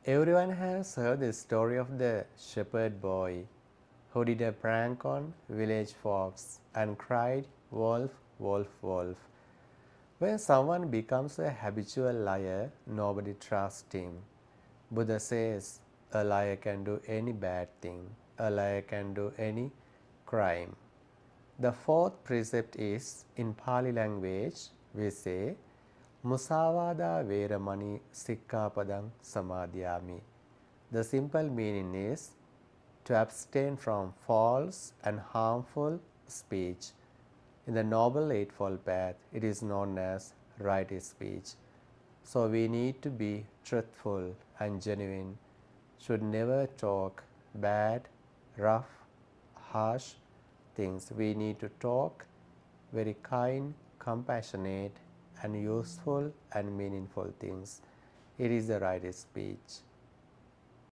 Everyone has heard the story of the shepherd boy who did a prank on village folks and cried, "Wolf, wolf, wolf." When someone becomes a habitual liar, nobody trusts him. Buddha says a liar can do any bad thing, a liar can do any crime. The fourth precept is in Pali language, we say, Musavada Veramani Sikkhapadang Samadhyami. The simple meaning is to abstain from false and harmful speech. In the Noble Eightfold Path, it is known as right speech. So we need to be truthful and genuine, should never talk bad, rough, harsh things. We need to talk very kind, compassionate, and useful and meaningful things. It is the right speech.